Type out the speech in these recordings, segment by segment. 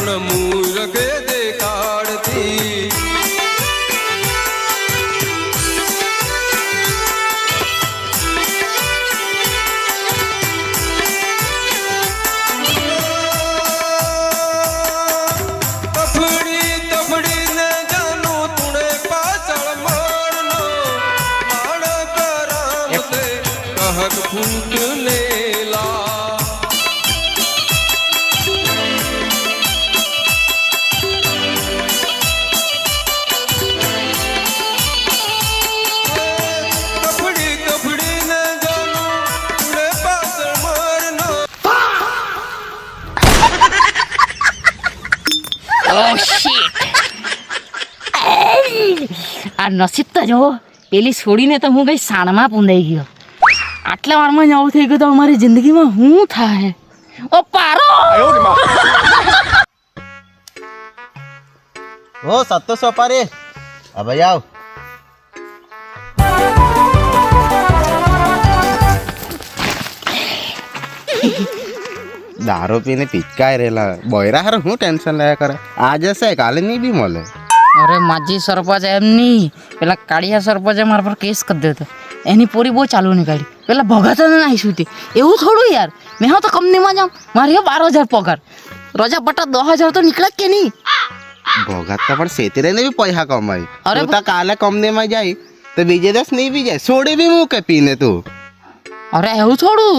પણ મૂરખે દેખાડતી. આ નસીબ તો જો પેલી છોડીને તો હું કઈ સાણમાં પૂંદાઈ ગયો. આટલા વારમાં જ આવું થઈ ગયું તો અમારી જિંદગીમાં શું થાય? ઓ પારો ઓ સત્તો સોપારી હા ભાઈ આવ. દારૂ પીને પીચકાય રેલા બોયરા હારે હું ટેન્શન લાયા કરે. આજે છે કાલે નહીં બી મળે. અરે માજી સરપંચ એમ નહીં, પેલા કાળિયા સરપંચે મારા પર કેસ કરી દીધો. એની પોરી બહુ ચાલુ નીકાળી. પેલા ભગાતા નહીં શું એવું થોડું યાર. મેં તો કંપનીમાં જાઉં મારી 12,000 પગાર, રોજા પટા 10,000 તો નીકળે કે નહીં? ભોગાતા પણ સેતી રહીને બી પૈસા કમાય. અરે તો કાલે કંપનીમાં જાય તો બીજે દિવસ નહીં બી જાય, છોડી બી મૂકે પીને તું. અરે એવું થોડું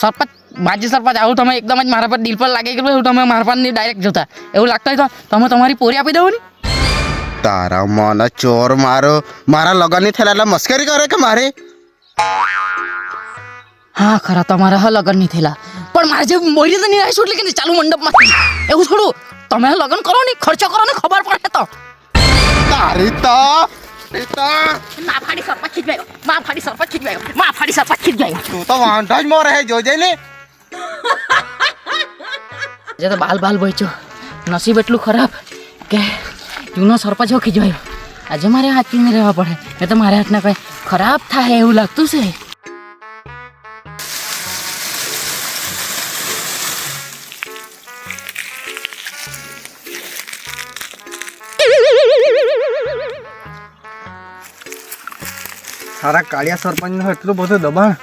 સરપંચ માજી સરપંચ આવું તમે એકદમ જ મારા પર દિલ પર લાગી ગયું એવું તમે મારા પર ડાયરેક્ટ જોતા એવું લાગતું હોય તો તમે તમારી પોરી આપી દો ને. તારા મને ચોર મારો મારા લગનની થયેલા એટલે મસ્કરી કરે કે મારે? હા ખરા તમારા હા લગ્ન નહીં થયેલા પણ મારે જે મોરી તો નહીં આવીશું એટલે કે ચાલુ મંડપમાં એવું થોડું. તમે લગ્ન કરો ને ખર્ચો કરો ને ખબર પડે તો. તારી તો માફાડી સરપંચ ખીચવાયો, માફાડી સરપંચ ખીચવાયો, માફાડી સરપંચ ખીચવાયો. તું તો વાંધો જ મોરે હે જોજે ને. જે તો બાલ બાલ બોચ્યો નસીબ એટલું ખરાબ કે જૂનો સરપંચ ખીચવાયો. આજે મારે હાથ પીને રહેવા પડે એ તો મારે હાથના કંઈ ખરાબ થાય એવું લાગતું છે. સારા કાળિયા સરપંચનું એટલું બધું દબાણ.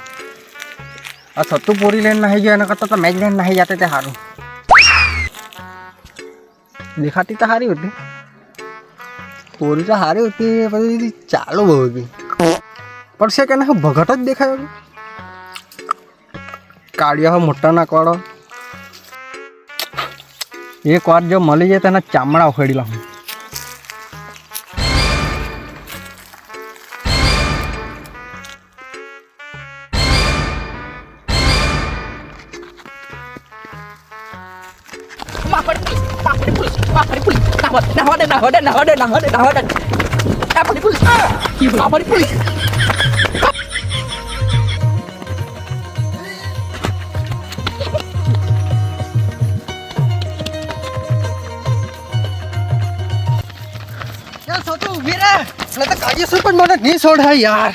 આ સત્તુ પૂરી લઈને નાહી ગયા એના કરતાં તો મેચ લઈને નાહી જતે તે સારું. દેખાતી તો સારી હતી, પૂરી તો સારી હતી, પછી ચાલુ બહુ હતી પણ છે કે ના ભગત જ દેખાયો. કાળિયા મોટા નાકવાળો એક વાર જો મળી જાય તેના ચામડા ઉખેડી લાવું. યાર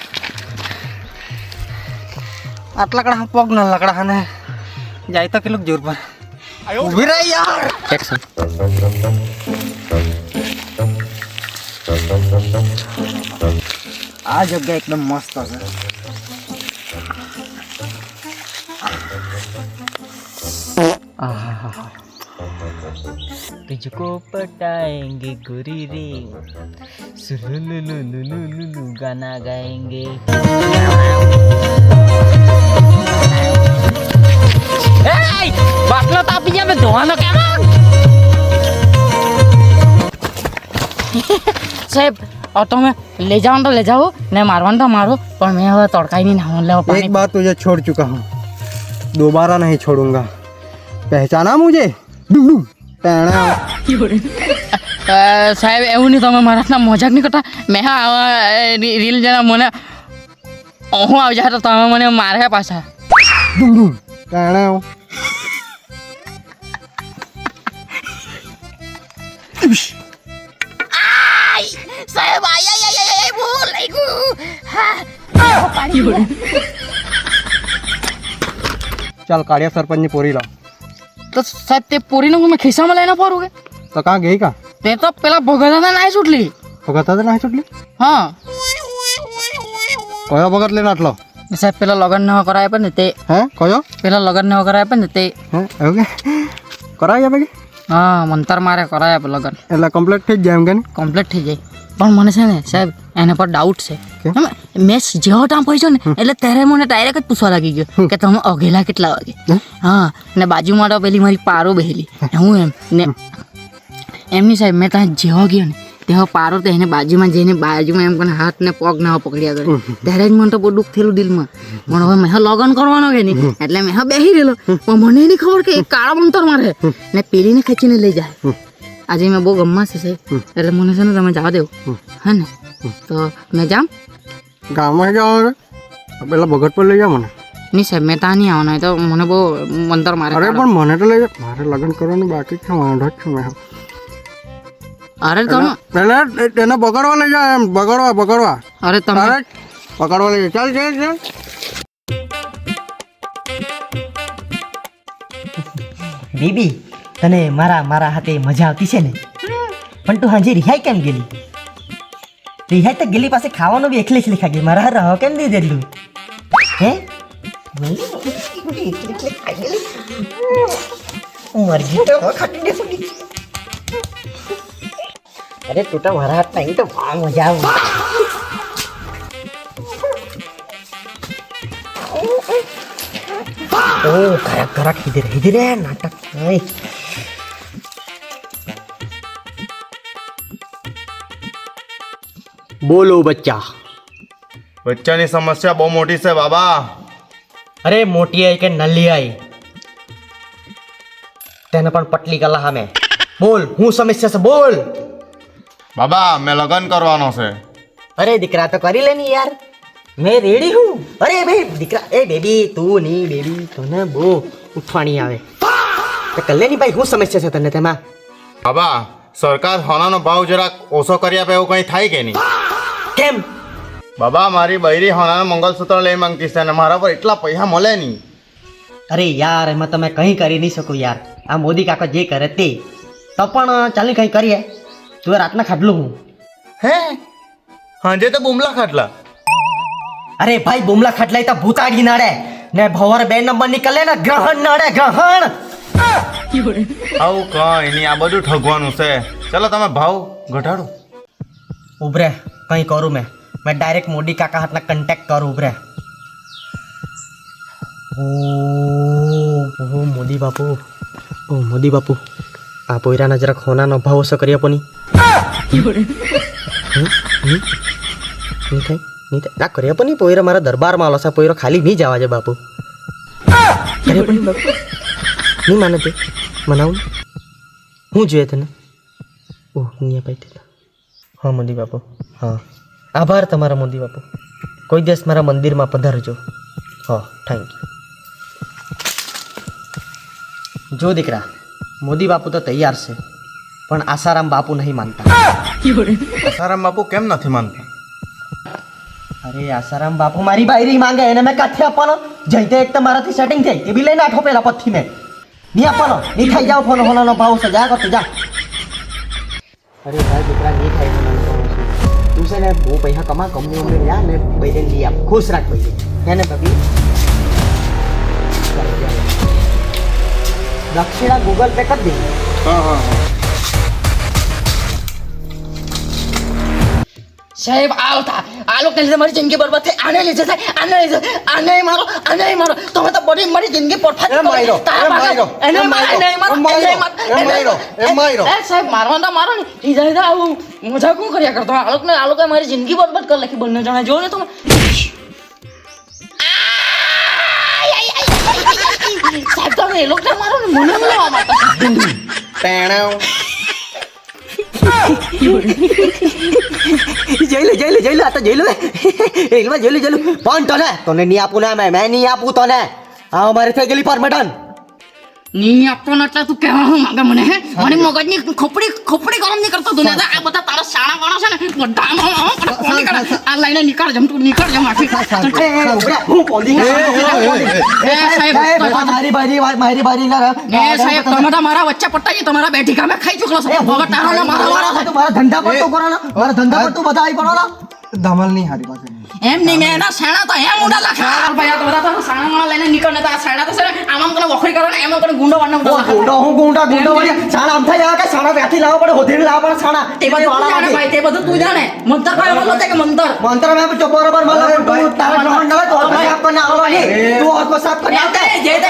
આટલા કડા પગ ના લકડા ને જાય તો કેટલું જોર પર ઉભી રહે યાર. આ જગ્યા એકદમ મસ્ત છે. तुझको पटाएंगे गोरी रे सुलुलुलुलुलुलु गाना गाएंगे. બાટલો તાપી જાય ધોવાનો કેમ? સાહેબ તમે ले जाओ तो ले जाओ ने मारवान तो मारो पर मैं હવે તડકાઈ નહીં નાહવા લેવા પાણી. एक बार तुझे छोड़ चुका हूँ, दोबारा नहीं छोड़ूंगा. पहचाना मुझे? સાહેબ એવું નહીં તમે મારા હાથના મજાક નહીં કરતા. મેં રીલ જરા મને હું આવી જાય તો તમે મને મારે પાછા. સાહેબ ભૂલ લઈ ગયું. ચાલ કાળિયા સરપંચ ની પોરી લાવ. તો સાહેબ તે પોરીને હું મેં ખિસ્સામાં લઈને ફરું કે તો કાં ગઈ કાં તે તો પેલા ભગત નાઈ છૂટલી. ભગત હતા નહીં છૂટલી હા કયો ભગત લઈને આટલો સાહેબ પેલા લગન ન કરાય પણ ને તે હે કયો પેલા લગન ન કરાય પણ ને તે હે એવું કે કરાવી આપે કે હા મંતર મારે કરાય આપે લગન એટલે કમ્પ્લીટ થઈ જ જાય એમ કે નહીં કમ્પ્લીટ થઈ જાય. પણ મને છે ને સાહેબ એના પર ડાઉટ છે. કેમ? મેં જેવો ટાઈમ પહોંચ્યો ને એટલે ત્યારે મને ડાયરેક્ટ જ પૂછવા લાગી ગયો કે તમે અઘેલા કેટલા વાગે. હા ને બાજુમાં તો પેલી મારી પારો બેહેલી હું એમ ને એમની સાહેબ મેં ત્યાં જેવો ગયો ને તેવો પારો તો એને બાજુમાં જઈને બાજુમાં એમ કરીને હાથ ને પગ ના પકડ્યા કરે. ત્યારે જ મને તો બહુ દુઃખ થયેલું દિલમાં. પણ હવે મેં લગન કરવાનો કે નહીં એટલે મેં બેસી રહેલો પણ મને એની ખબર કે એ કાળા મંતર મારે ને પેલીને ખેંચીને લઈ જાય. આજે મેં બહુ ગમવા છે સાહેબ એટલે મને છે ને તમે જવા દેવો હા ને તો મેં જામ ગામમાં જવાનું પેલા ભગત પર લઈ જા મને. નહીં સાહેબ મેં ત્યાં નહીં આવવાનું એ તો મને બહુ મંતર મારે. અરે પણ મને તો લઈ જા મારે લગ્ન કરવાનું બાકી છે વાંધો જ છું મેં અરે તમે પેલા એને પકડવા લઈ જા એમ પકડવા અરે તમે અરે પકડવા લઈ જા ચાલ ચાલ ચાલ બેબી તને મારા હાથે મજા આવતી છે ને પણ તું હાજે રિહાઈ કેમ ગયેલી? રિહાઈ તો ગયેલી પાસે ખાવાનું બી એકલી એકલી ખાઈ ગઈ. મારા હારે રહો કેમ દીધેલું હે? મરજી તો ખાટી દે ફૂટી. અરે તું તો મારા હાથ નહીં તો મજા આવે. ओ कड़क कड़क इधर है नाटक नहीं बोलो बच्चा બચ્ચાની સમસ્યા બહુ મોટી છે બાબા. अरे मोटी आई के नली आई तेने पण पटली कला हमें बोल हूँ समस्या से बोल. બાબા મેં લગ્ન કરવાનો છે. अरे दिकरा तो करी लेनी यार मैं रेडी हूँ. अरे भाई दिकरा ए बेबी तू नहीं बेबी तो ना बो उठवानी आवे तो कर लेनी भाई हूँ समस्या છે તને તેમાં. બાબા સરકાર સોનાનો ભાવ જરાક ઓછો કરી આપે એવું કંઈ થાય કે નહીં? કેમ? બાબા મારી બૈરી સોનાનું મંગલસૂત્ર લઈ માંગતી છે અને મારા પર એટલા પૈસા મળે નહીં. અરે યાર એમાં તમે કંઈ કરી નહીં શકો યાર. આ મોદી કાકા જે કરે તે તો પણ ચાલી કંઈ કરીએ. તું રાતના ખાટલું હું હે હાજે તો બુમલા ખાટલા. અરે ભાઈ બુમલા ખાટલાય તો ભૂતાડી નડે ને ભવર 2 નંબર નીકળે ને ગ્રહણ નડે ગ્રહણ. આવું કઈ નહીં આ બધું ઠગવાનું છે. ચલો તમે ભાવ ઘટાડો. ઉભરે કંઈ કરું મેં ડાયરેક્ટ મોદી કાકા હાથના કન્ટેક્ટ કરું. ઉભરે ઓ મોદી બાપુ આ પોયરાના જરાક હોનાનો ભાવ ઓછો કરી આપો ની. નહીં થાય ના કરી આપો ની. પોયરા મારા દરબારમાં આલો છે. પોયરો ખાલી નહીં જવા છે બાપુ. કરી આપો ની બાપુ. નહીં માને તે મનાવું હું જોઈએ તને. ઓહ નહીં અપાઈ. હા મોદી બાપુ હા આભાર તમારા મોદી બાપુ. કોઈ દિવસ મારા મંદિરમાં પધારજો. હા થેન્ક યુ. જો દીકરા મોદી બાપુ તો તૈયાર છે પણ આસારામ બાપુ નહીં માનતા. આસારામ બાપુ કેમ નથી માનતા? અરે આસારામ બાપુ મારી બાયરી માંગે એને મેં કાઠે આપવાનો. જઈતે એક તો મારાથી સેટિંગ થઈ એ બી લઈને આઠો પેલા પથ્થી મેં નહીં આપવાનો. નહીં થઈ જાઓ ફોનો ફોનનો ભાવ છે જા કરતો જા. અરે ભાઈ દીકરા નહીં થાય ફોનનો ભાવ છે. તું છે ને બહુ પૈસા કમા કંપની જા ને બૈરે લઈ આપ. ખુશ રાખ બૈરે હે ને ભાભી. દક્ષિણા ગૂગલ પે કરી દે. સાહેબ આવતા આ લોકો લીધે મારી જિંદગી બરબાદ થઈ. આને લીધે થાય આને લીધે આને મારો તમે તો બધી મારી જિંદગી પરફેક્ટ સાહેબ મારવા તો મારો ને ઈજા આવું મજાક શું કર્યા કરતો આ લોકો મારી જિંદગી બરબાદ કરી નાખી બંને જણા. જો ને તમે સાહેબ તમે એ લોકો મારો ને મને મળવા માટે જઈ લે આ તો જઈ લે પણ તને નહીં આપું ને મેં નહીં આપું તને. હા અમારે થઈ ગયેલી પરમેટન નહીં આપવાનો એટલે તું કહેવા હું માંગે મને હે મારી મગજની ખોપડી ગરમ નહીં કરતો તું ને આ બધા તારા શાણા વાળા છે ને બધા આ લઈને નીકળ જમ તું નીકળ જમ આખી હું પોલી એ સાહેબ મારી બારી ના એ સાહેબ તમે તો મારા વચ્ચે પટ્ટા છે તમારા બેઠી કામે ખાઈ ચૂકલો છો ભગત તારો મારા વાળા છે મારા ધંધા પર તો કરો ના મારા ધંધા પર તું બધાઈ પડો ના ધમાલ નહીં હારી પાસે એમ નહીં મેં એના શાણા તો એમ ઊંડા લખા ભાઈ આ તો બધા તો શાણા વાળા લઈને નીકળ ને તો આ શાણા તો છે ને આમાં તને વખરી કરે ને એમાં તને ગુંડો વાળનો ગુંડો વાળી સાણા આમ થાય કે સાણા ત્યાંથી લાવવા પડે હોધીને લાવવા પડે સાણા તે બધું તું જાણે ભાઈ તે બધું તું જાણે મંતર ભાઈ બોલો કે મંતર મેં તો બરોબર મળે તું તારા ગ્રહણ ન તો ભાઈ આપણને આવવાની તું આખો સાફ કરી આવતે જે તે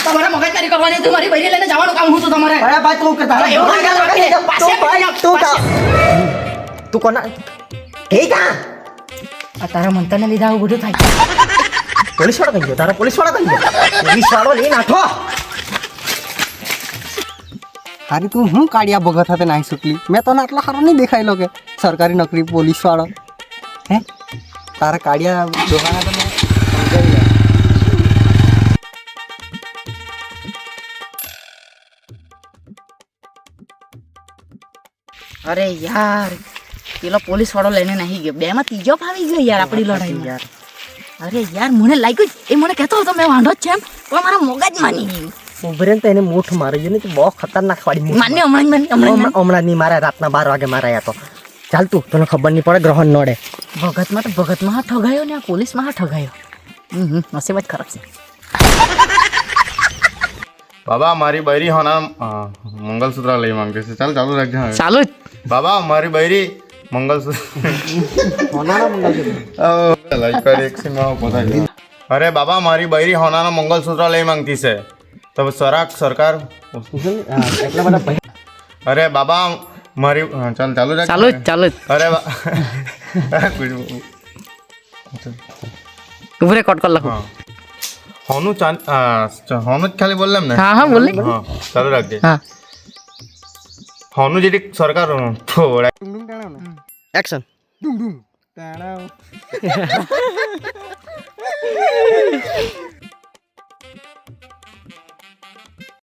તમારા મગજમારી કરવાની તું મારી બૈરી લઈને જવાનું કામ હું તો તમારે અરે ભાઈ તું કે તું કોના એ કા આ તારા મંતરને લીધા આવું બધું થાય પોલીસ વાળો કઈ ગયો તારા પોલીસ વાળો કઈ ગયો પોલીસ વાળો લઈને આઠો હારી તું હું કાઢ્યા ભગત hatte નાઈ સુટલી મેં તને આટલા સારો નહીં દેખાયેલો કે સરકારી નોકરી પોલીસ વાળો હે તારા કાઢ્યા દોહાના તને સમજાવી લે અરે યાર પેલો પોલીસ વાળો લઈને નહીં ગયો બે માં ત્રીજો ફાવી ગયો યાર આપણી લડાઈ યાર અરે યાર મને લાગ્યું એ મને કહેતો હતો મેં વાંધો જ છે એમ પણ મારા મગજ માની ગયું ઉભરે તો એને મૂઠ મારી ગયો ને બહુ ખતરનાક વાળી માન્ય હમણાં નહીં મારા રાતના 12 વાગે મારાયા તો ચાલ તું તને ખબર નહીં પડે ગ્રહણ નડે ભગતમાં હા ઠગાયો ને આ પોલીસમાં હા ઠગાયો નસીબ જ ખરાબ છે બાબા મારી બૈરી હોના મંગલસૂત્ર લઈ માંગે છે ચાલ ચાલુ રાખજે હવે. ચાલુ જ બાબા મારી બૈરી મંગલસૂત્ર લાઈક કર એક સીન માં પોતા ગયો. અરે બાબા મારી બૈરી હોનાનો મંગલસૂત્ર લઈ માંગતી છે તો સરકાર એટલા બધા અરે બાબા મારી ચાલ ચાલુ રાખ ચાલુ જ અરે ઉભરે કટ કર લખો હા હોનું હોનું જ ખાલી બોલલામ ને હા બોલ હા ચાલુ રાખજે હા હોનું જેટી સરકાર થોડા ડુંડું ટાણાવ ને એક્શન ડુંડું ટાણાવ